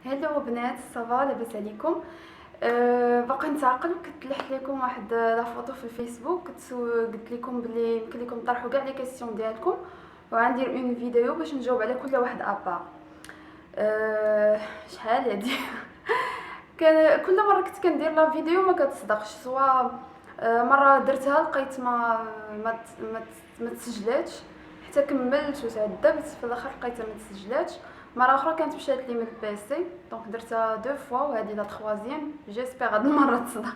هلو بنات، صافا لاباس عليكم؟ باقي نتعقل وكنت لحت لكم واحد لا فوتو في الفيسبوك. قلت لكم بلي يمكن لكم تطرحوا كاع لي كيسيون ديالكم، وغندير اون فيديو باش نجاوب على كل واحد ابار. شحال هادي كان كل مره كنت كندير لا فيديو ما كتصدقش، سوا مره درتها لقيت ما تسجلاتش، حتى كملت وتعذبت في الاخر لقيتها ما تسجلاتش. مره اخرى كانت مشات لي من البيسي، دونك درتها دو فوا وهذه لا تروازيام. جيسبر هاد المره تصدق.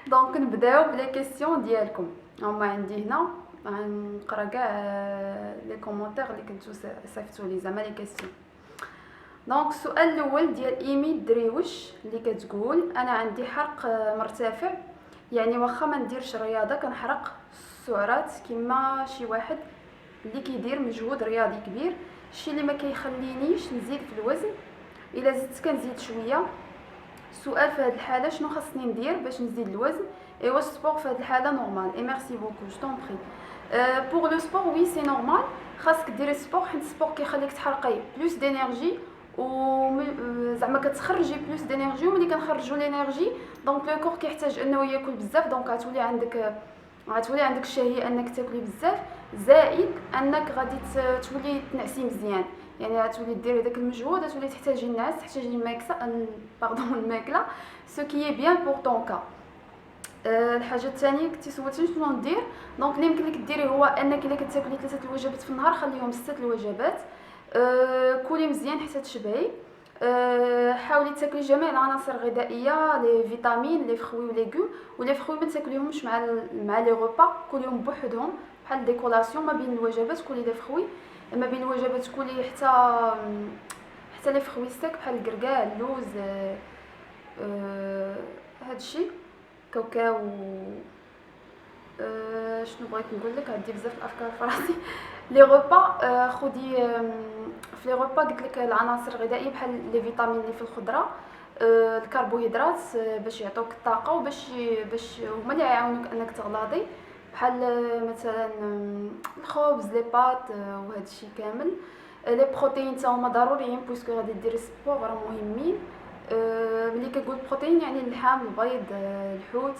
دونك نبداو بلي كيسيون ديالكم. هما عندي هنا غنقرا كاع لي كومونتير اللي كنتو صيفطوا لي، زعما لي كيسيون. دونك السؤال الاول ديال ايمي دريوش اللي كتقول: انا عندي حرق مرتفع، يعني واخا ما نديرش رياضه كنحرق السعرات كما شي واحد اللي كيدير مجهود رياضي كبير، الشيء اللي ما كيخلينيش نزيد في الوزن. الا زدت كنزيد شويه. السؤال في هذه الحاله شنو خاصني ندير باش نزيد الوزن؟ ايوا السبور في هذه الحاله نورمال. اي ميرسي بوكو، جو طون بري. بوغ لو سبور وي سي نورمال، خاصك ديري سبور حيت السبور كيخليك تحرقي بلوس دينيرجي، و زعما كتخرجي بلوس دينيرجي، وملي كنخرجوا لينيرجي دونك لو كور كيحتاج انه ياكل بزاف، دونك غتولي عندك الشهيه انك تاكلي بزاف، زائد انك غادي تولي تنعسي مزيان، يعني غتولي ديري داك المجهود، غتولي تحتاجي النعاس، تحتاجي الماكله سو كي بيان بور طون كا. الحاجه الثانيه كنتي سولتيني شنو ندير. دونك اللي يمكن لك ديري هو انك الا كتاكلي 3 الوجبات في النهار خليهم 6 الوجبات. كولي مزيان حتى تشبعي. حاولي تاكلي جميع العناصر الغذائيه، لي فيتامين، لي فروي وليغوم. ولي فروي ما تاكليهمش مع لي غوبا، كليهم بوحدهم بحال دي كولاسيون. ما بين الوجبات كولي لي فروي، ما بين الوجبات كولي حتى لي فروي سيك بحال الكركاع، اللوز، هادشي، كاوكاو. شنو بغيت نقول لك؟ عندي بزاف الافكار في راسي. لي غوبا خدي في لي غوبا قلت لك العناصر الغذائيه بحال لي فيتامين اللي في الخضره، الكربوهيدرات باش يعطوك الطاقه، باش هما اللي يعاونوك انك تغلاضي، بحال مثلا الخبز، لي بات، وهذا الشيء كامل. لي بروتين تا هما ضروريين بويسكو غادي ديري سبور، راه مهمين. ملي كنقول بروتين يعني اللحم، البيض، الحوت،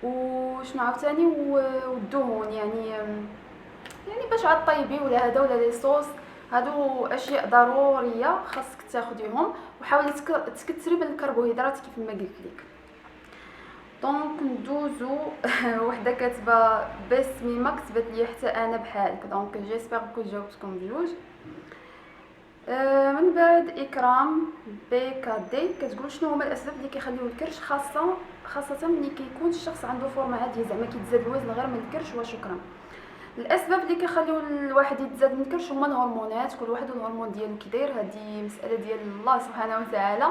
وشنو عاوتاني، والدهون، يعني باش عاد طيبي ولا هذا ولا لي صوص، هادو اشياء ضروريه خاصك تاخديهم. وحاولي تكثري من الكربوهيدرات كيف ما قلت لك. دونك ندوزو وحده كاتبه باسمي ما كتبت لي حتى انا بحالك، دونك جيسبر كون جاوبتكم بجوج. من بعد اكرام بي كادي كتقول: شنو هما الاسباب اللي كيخليو الكرش، خاصه ملي كيكون الشخص عنده فورمه عاديه، زعما كيتزاد الوزن غير من الكرش؟ وشكرا. الاسباب اللي كيخليو الواحد يتزاد من الكرش هما الهرمونات، كل واحد والهرمون ديالو كي داير، هذه مساله ديال الله سبحانه وتعالى،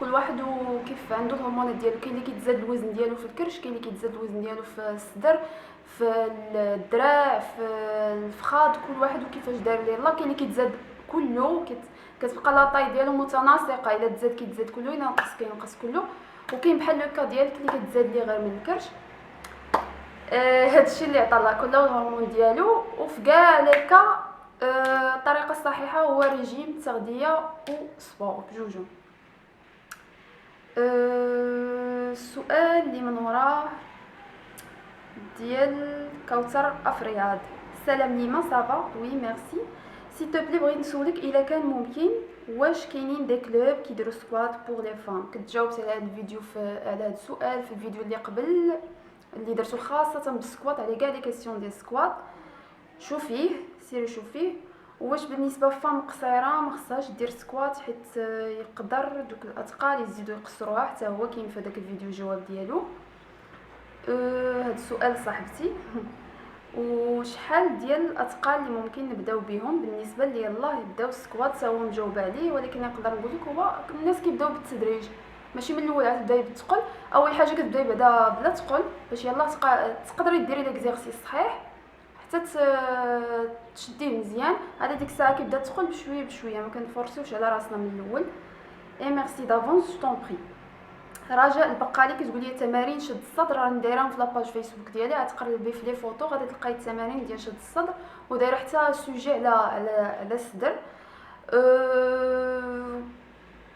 كل واحد وكيف عنده الهرمونات ديالو. كاين اللي كيتزاد الوزن ديالو في الكرش، كاين اللي كيتزاد الوزن ديالو في الصدر، في الذراع، في الفخاذ، كل واحد وكيفاش داير ليه الله. كاين اللي كيتزاد كله، كتبقى لاطاي ديالو متناسقه، الا تزاد كيتزاد كله، الا نقص كينقص كله. وكاين بحال لوكا ديالك اللي كتزاد ليه غير من الكرش. هادشي اللي عطا الله كله الهرمون ديالو. وفي كاع لي كا الطريقه الصحيحه هو ريجيم، تغذيه وسبور بجوجهم. السؤال اللي من وراه ديال كوثر افرياد: سلام ليما، صافا وي ميرسي، سي تو بلي بغيت نسولك الا كان ممكن واش كاينين دي كلوب كيديروا سكوات بور لي فام. كنت جاوبت على هذا الفيديو على هذا السؤال في الفيديو اللي قبل اللي درتو خاصه بالسكوات، على كاع لي كيسيون ديال السكوات. شوفيه، سيري شوفيه. واش بالنسبه لفام قصيره ما خصهاش دير سكوات، حيت يقدر دوك الاثقال يزيدوا يقصروها، حتى هو كاين في هذاك الفيديو الجواب ديالو. هاد السؤال صاحبتي. وشحال ديال الاثقال اللي ممكن نبداو بهم؟ بالنسبه لي يلاه يبداو السكوات، تا هو مجاوب عليه، ولكن نقدر نقول لك هو الناس كيبداو بالتدريج، ماشي من الاول تبداي بالثقل. اول حاجه كتبداي بعدا بلا ثقل باش يلاه تقدري ديري ليكزيرسيس صحيح حتى تشديه مزيان. هذا ديك الساعه كيبدا الثقل بشويه بشويه، ما كنفورسيوش على راسنا من الاول. اي ميرسي دافونس، طون بري. رجاء البقالي كتقول لي تمارين شد الصدر، راني دايرهم في لاباج فيسبوك ديالي، غتقلبي في لي فوتو غادي تلقاي التمارين ديال شد الصدر، ودايره حتى سوجي على الصدر.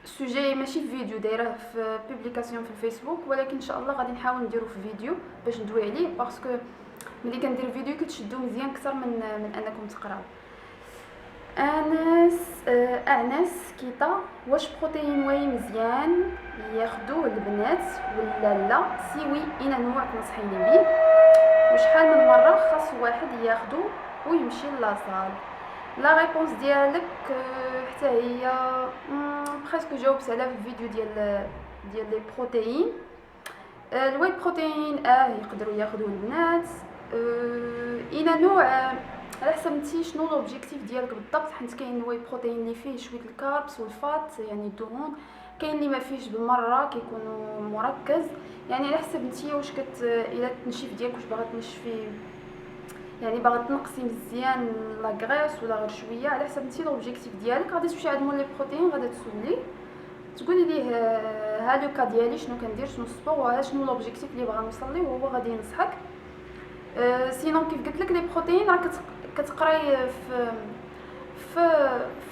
سوجي ماشي في فيديو، دايره في بوبليكاسيون في الفيسبوك، ولكن ان شاء الله غادي نحاول نديرو في فيديو باش ندوي عليه، باسكو ملي كندير فيديو كتشدو مزيان اكثر من انكم تقراو. انس كيتا: واش بروتين واي مزيان ياخدوه البنات ولا لا؟ سي وي اين نوع تنصحيني بيه؟ وشحال من مره خاص واحد ياخدو ويمشي لاصال؟ لا ريبونس ديالك حتى هي بريسك جاوبت على في الفيديو ديال لي بروتين. الواي بروتين يقدروا ياخدوه البنات. اين نوع على حسب نتي شنو لوبجيكتيف ديالك بالضبط، حيت كاين الواي بروتين اللي فيه شويه الكاربس والفات يعني الدهون، كاين اللي ما فيهش بالمره كيكونوا مركز، يعني على حسب نتي واش الا التنشيف ديالك واش باغا تنشفي، يعني باغا تنقصي مزيان لا غريس ولا غير شويه، على حسب نتي لوبجيكتيف ديالك. غادي تمشي عند مول لي بروتين، غادي تسوليه تقولي ليه ها لو كا ديالي شنو كندير، شنو السبور، وها شنو لوبجيكتيف اللي باغا نوصل ليه، وهو غادي ينصحك. سينون كيف قلت لك لي بروتين راه كتقراي في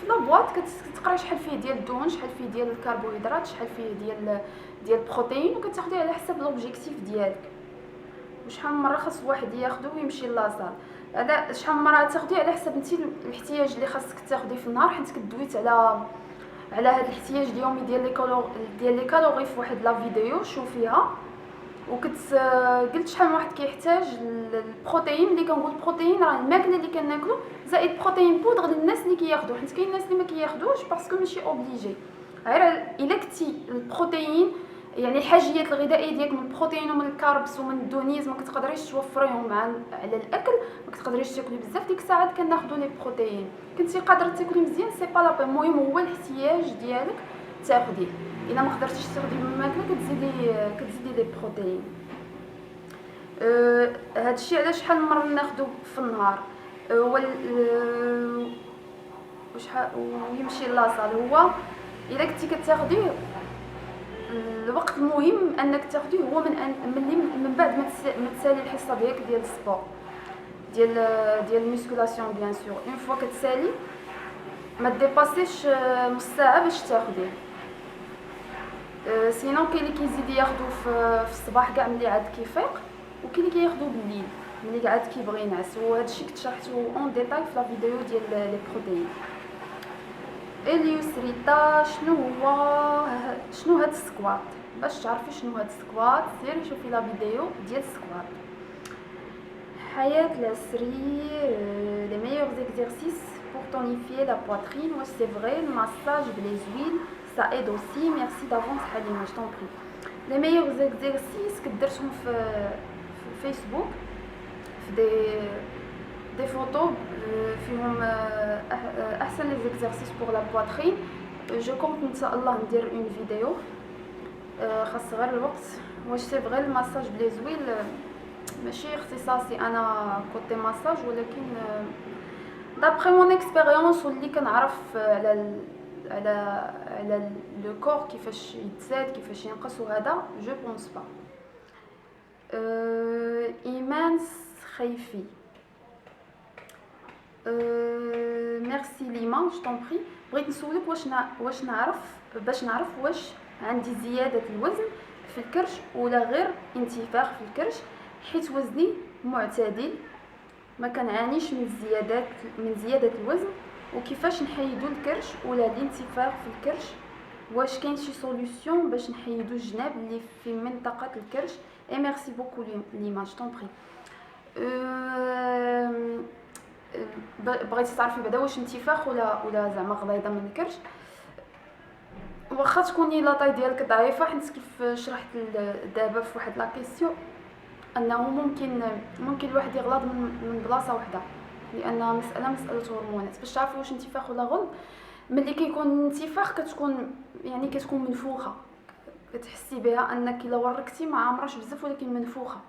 لا بواط، كتقراي شحال فيه ديال الدهون، شحال فيه ديال الكربوهيدرات، شحال فيه ديال البروتين، وكتاخديه على حسب لوبجيكتيف ديالك. وشحال من مره خاص واحد ياخذو ويمشي لاصال، هذا شحال من مره تاخديه على حسب انت الاحتياج اللي خاصك تاخديه في النهار، حيت كدويت على هذا الاحتياج اليومي ديال لي كالوري في واحد لا فيديو شوفيها، قلت شحال من واحد كيحتاج البروتين. اللي كنقول البروتين راه الماكله اللي كناكلو زائد بروتين بودر للناس اللي كياخذوا، حيت كاين الناس اللي ما كياخذوش باسكو ماشي اوبليجي، غير الا كنتي البروتين يعني الحاجيات الغذائيه ديالك من البروتين ومن الكاربس ومن الدونيز ما كتقدريش توفريهم على الاكل، ما كتقدريش تاكلي بزاف، ديك الساعات كناخذوا لي بروتين. كنتي قادره تاكلي مزيان سي با لا، المهم هو الاحتياج ديالك تاخديه. الا ما قدرتيش تاخدي من الماكله كتزيدي لي بروتين. هادشي علاش شحال من مره ناخذو في النهار. وشحال ويمشي لاصال هو الا كنتي كتاخديه الوقت المهم انك تاخديه هو من بعد ما تسالي الحصه ديالك ديال السبور ديال الميسكولاسيون بيان سور. اون فوا كتسالي ما ديباسيش نص ساعه باش تاخديه. سينون كاين اللي كيزيد ياخدو في الصباح كاع ملي عاد كيفيق، وكاين اللي كياخدو بالليل ملي عاد كيبغي ينعس، وهادشي كنت شرحته اون ديتاي في لا فيديو ديال لي بروتين. اليوسريتا: شنو هاد السكوات؟ باش تعرفي شنو هاد السكوات سيري شوفي لا فيديو ديال السكوات. حياة العسري: les meilleurs exercices pour tonifier la poitrine. Ouais, c'est vrai, le massage de les huiles ça aide aussi. Merci d'avance Halima, je t'en prie. Les meilleurs exercices كدرتهم في فيسبوك في دي فوتو فيهم احسن لي زيكزارسيس بور لا بواترين. جو كونت ان شاء الله ندير اون فيديو، خاص غير الوقت. واش سي فغي الماساج بلي زويل ماشي اختصاصي انا كوتي ماساج، ولكن دابخي مون اكسبيريونس واللي كنعرف على لو كور كيفاش يتزاد كيفاش ينقص وهذا جو بونس با. ايمان خايفي: ميرسي ليما جو طون بري. بغيت نسولك واش نعرف باش نعرف واش عندي زياده الوزن في الكرش ولا غير انتفاخ في الكرش، حيت وزني معتدل ما كنعانيش من زياده الوزن، وكيفاش نحيدو الكرش ولا الانتفاخ في الكرش. واش كاين شي سوليوشن باش نحيدو الجناب اللي في منطقه الكرش؟ اي ميرسي بوكو ليما جو طون بري. بغيتي تعرفي بعدا واش انتفاخ ولا زعما غليظه من الكرش. واخا تكوني لاطاي ديالك ضعيفه، حيت كيف شرحت دابا في واحد لا كيسيون انه ممكن الواحد يغلط من بلاصه واحده، لان مساله هرمونات. باش تعرفي واش انتفاخ ولا غلظ، ملي كيكون انتفاخ كتكون منفوخه، كتحسي بها انك الا وركتي ما عامراش بزاف ولكن منفوخه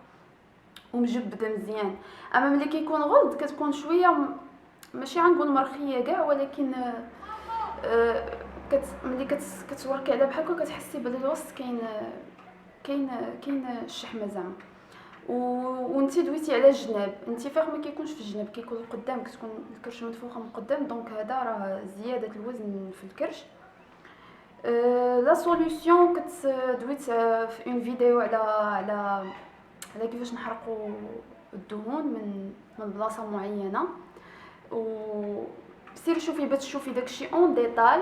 ومجبده مزيان. اما ملي كيكون غلظ كتكون شويه ماشي غنقول مرخيه كاع، ولكن ملي كتوركي على بحال هكا كتحسي بلي الوسط كاين الشحمه زعما. وانتي دويتي على الجناب، الانتفاخ ما كيكونش في الجناب، كيكون قدام، كتكون الكرش منفوخه من قدام، دونك هذا راه زياده الوزن في الكرش. لا سوليوشن كتدوي في اون فيديو على كيفاش نحرقوا الدهون من بلاصه معينه، و سير شوفي باش تشوفي داكشي اون ديتاي.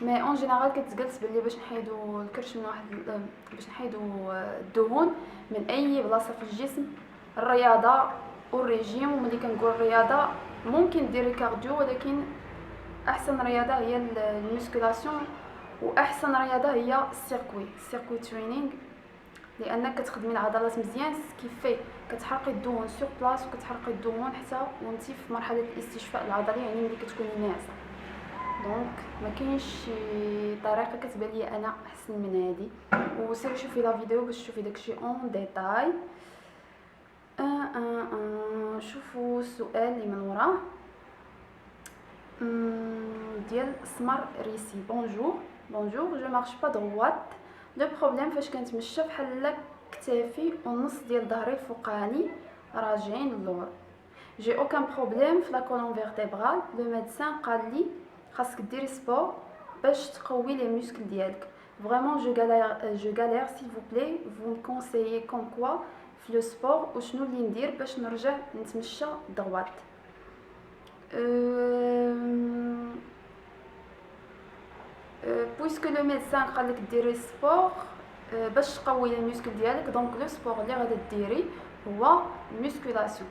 مي اون جينيرال كتجلس باللي باش نحيدوا الكرش من واحد باش نحيدوا الدهون من اي بلاصه في الجسم، الرياضه والريجيم. وملي كنقول الرياضه ممكن ديري كارديو، ولكن احسن رياضه هي الميسكولاسيون، واحسن رياضه هي السيركوي ترينينغ، لانك كتخدمي العضلات مزيان كيفاه كتحرقي الدهون سور بلاص، وكتحرقي الدهون حتى وانتي في مرحله الاستشفاء العضلي، يعني ملي كتكوني ناعسه. دونك ما كاينش شي طريقه كتبان لي انا احسن من هذه. وسيري شوفي لا فيديو باش تشوفي داكشي اون ديتاي. شوفوا السؤال اللي من وراه ديال سمر ريسي. بونجور جو مارش با دروات. لو بروبليم فاش كنتمشى بحال كتافي والنص ديال ظهري الفوقاني راجعين للور. جي اوكان بروبليم في لا كولون فيرتيبرال. لو ميدسان قال لي خاصك ديري سبور باش تقوي لي موسكل ديالك. فريمون جو غالير s'il vous plaît vous me conseillez comme quoi في لو سبور وشنو اللي ندير باش نرجع نتمشى دروات. بويسكو لو ميدسان قال لك ديري سبور باش تقوي لي موسكل ديالك، دونك لو سبور اللي غادي ديري هو الميسكولاسيون،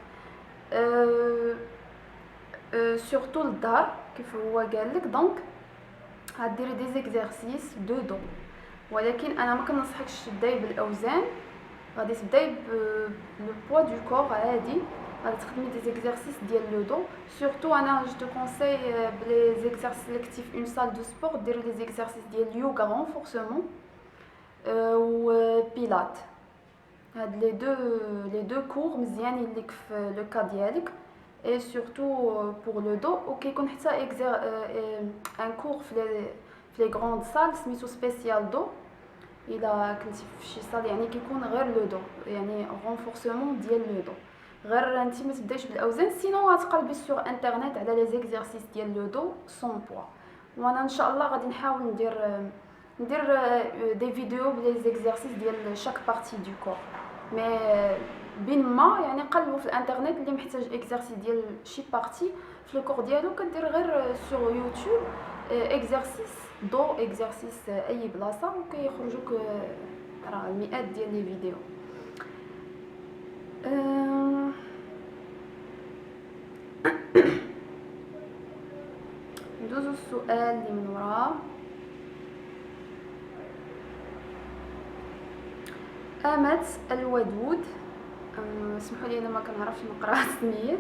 سورتو للظهر كيف هو قال لك. دونك غديري دي زيكزارسيس دو دو، ولكن انا ما كنصحكش تبداي بالاوزان، غادي تبداي لو بوا دو كور عادي. غادي تخدمي دي زيكزارسيس ديال لو دو. سورتو انا جو تو كونساي بلي زيكزارسيس اللي كنتي في اون سال دو سبور ديري لي زيكزارسيس ديال اليوغا رونفورسمون و بيلات. هاد لي دو كور مزيانين ليك في لو كا ديالك، اي سورتو بور لو دو. وكيكون حتى ان كور في لي غروند سال سميتو سبيسيال دو. الا كنتي في شي صال يعني كيكون غير لو دو، يعني رونفورسمون ديال لو دو، غير انت ما تبدايش بالاوزان. سينو غتقلبي سور انترنت على لي زيكزارسيس ديال لو دو سون بوا. وانا ان شاء الله غادي نحاول ندير دي فيديو بلي زيكزارسيس ديال شاك بارتي دو كور. مي بين ما يعني قلبوا في الانترنت اللي محتاج اكزارسيس ديال شي بارتي في لو كور ديالو، كدير غير سور يوتيوب اكزارسيس دو اكزارسيس اي بلاصه، وكيخرجوك راه المئات ديال لي فيديو. ندوزو السؤال اللي من وراه. امات الودود، اسمحوا لي انا ما كنعرفش نقرا السميات.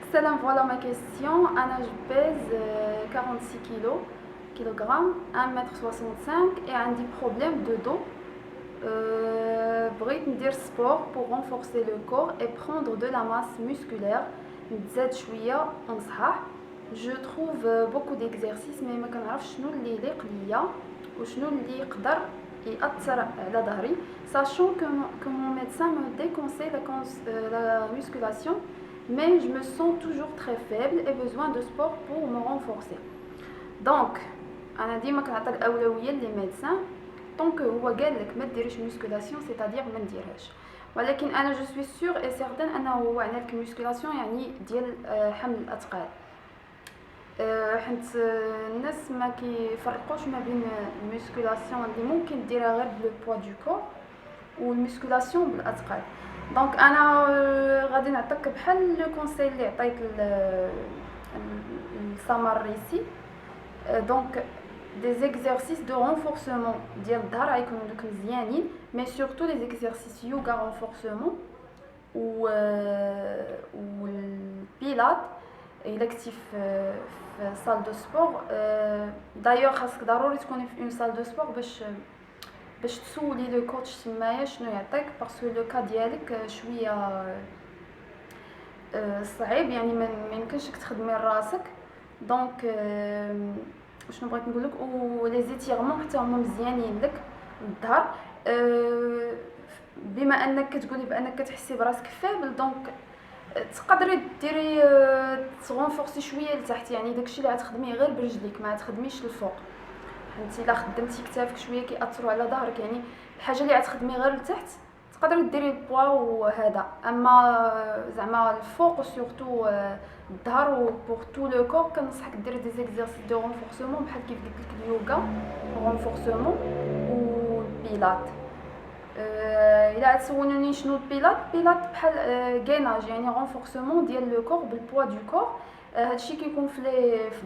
السلام، فوالا ما كيسيون. انا جبيز 46 كيلوغرام 1m65 et عندي بروبليم دو دو. بغيت ندير سبور pour renforcer le corps et prendre de la masse musculaire. نتزاد شويه ونصحح. جو trouve beaucoup d'exercices mais ما كنعرفش شنو اللي يليق ليا وشنو اللي يقدر يأثر على ظهري. sachant que mon médecin me déconseille la musculation, mais je me sens toujours très faible et besoin de sport pour me renforcer. Donc انا ديما كنعطي الاولويه لي ميدسان طونك هو قال لك ما ديريش ميسكولاسيون سيتادير ما نديرهاش، ولكن انا جو سوي سور اي سيرتان انه هو عندك ميسكولاسيون يعني ديال حمل الاثقال. حيت الناس ما كيفرقوش ما بين الميسكولاسيون اللي ممكن ديرها غير بلو بوا دو كور والميسكولاسيون بالاثقال. دونك انا غادي نعطيك بحال لو كونساي اللي عطيت لسمر ريسي. دونك des exercices de renforcement ديال الظهر غيكونوا لك مزيانين، مي سورتو لي زيكزارسيس يوغا رونفورسمون و البيلات الا كنتي في سال دو سبور. دايوغ خاصك ضروري تكوني في اون سال دو سبور باش تسولي لو كوتش تمايا شنو يعطيك، باسكو لو كا ديالك شويه صعيب، يعني ما يمكنش تخدمي راسك. دونك شنو بغيت نقول لك، ولي زيتيرمون حتى هما مزيانين لك الظهر. بما انك كتقولي بانك كتحسي براسك فابل، دونك تقدري ديري تغونفورسي شويه لتحت، يعني داكشي اللي غتخدميه غير برجليك ما غتخدميش الفوق، انت الا خدمتي كتافك شويه كيأثروا على ظهرك، يعني الحاجه اللي غتخدمي غير لتحت تقدري ديري البوا وهذا، اما زعما الفوق سورتو الظهر و بور تو لو كور كنصحك دير دي زيكزارسيس دو رونفورسمون بحال كيف قلت لك اليوغا رونفورسمون والبيلات. الا تسولوني شنو البيلات، بيلات بحال غيناج يعني رونفورسمون ديال لو كور بالبوا دو كور. هادشي كيكون في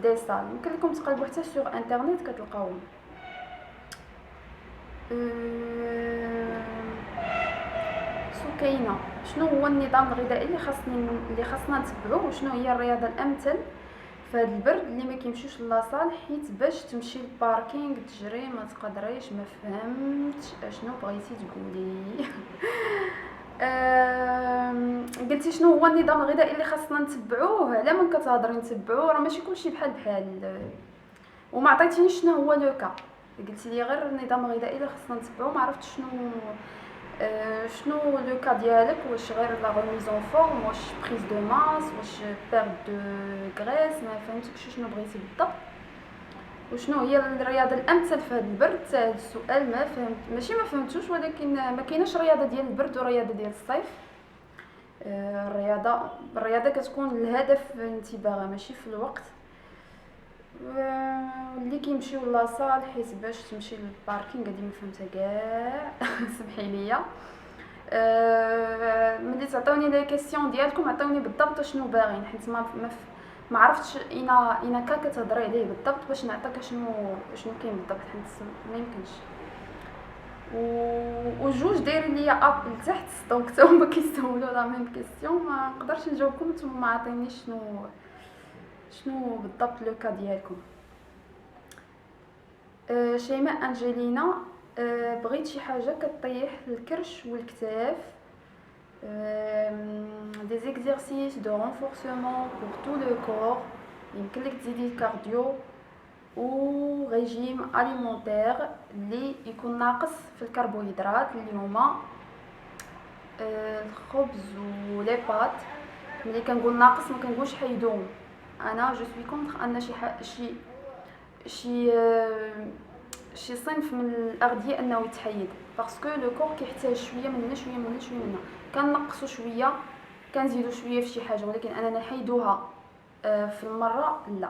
دي سال، يمكن لكم تقلبوا حتى سور انترنيت كتلقاوهم. كاينه شنو هو النظام الغذائي اللي خاصنا نتبعوه، وشنو هي الرياضه الامثل في هذا البرد اللي ما كيمشيوش لاصال، حيت باش تمشي للباركينغ تجري ما تقدريش. ما فهمتش اشنو بغيتي تقولي. قلتي شنو هو النظام الغذائي اللي خاصنا نتبعوه، على من كتهضري نتبعوه؟ راه ماشي كلشي بحال وما عطيتينيش شنو هو لو كا، قلتي لي غير النظام الغذائي اللي خاصنا نتبعوه، ما عرفتش شنو لو كا ديالك، واش غير لا ريميزون فورم، واش بريز دو ماس، واش بيرد دو غريس؟ ما فهمتكش شنو بغيتي بالضبط، وشنو هي الرياضه الامثل في هذا البرد. هذا السؤال ما فهمت، ماشي ما فهمتوش، ولكن ما كايناش رياضه ديال البرد ورياضه ديال الصيف. الرياضه كتكون الهدف انت باغا، ماشي في الوقت اللي كيمشيو لاصال، حيت باش تمشي للباركينغ هادي ما فهمتها كاع. سمحي لي. ملي تعطوني لي كيسيون ديالكم عطوني بالضبط شنو باغيين، حيت ما عرفتش اين كا كتهضري عليه بالضبط باش نعطيك شنو كاين بالضبط، حيت ما يمكنش. وجوج دايرين ليا اب لتحت، دونك حتى هما كيسولوا لا ميم كيسيون، ما نقدرش نجاوبكم نتوما ما عطينيش شنو بالضبط لو كا ديالكم. شيماء انجلينا، بغيت شي حاجه كطيح الكرش والكتاف، دي زيكزارسيس دو رونفورسمون بور تو لو كور، يمكن لك تزيدي كارديو و ريجيم اليمونتير اللي يكون ناقص في الكربوهيدرات اللي هما الخبز و لي بات. ملي كنقول ناقص ما كنقولش حيدوم، انا جو سوي كونطر ان شي صنف من الاغذيه انه يتحيد، باسكو لو كور كيحتاج شويه من شويه من شويه من كنقصوا شويه كنزيدوا شويه في شي حاجه، ولكن انا نحيدوها في المره لا.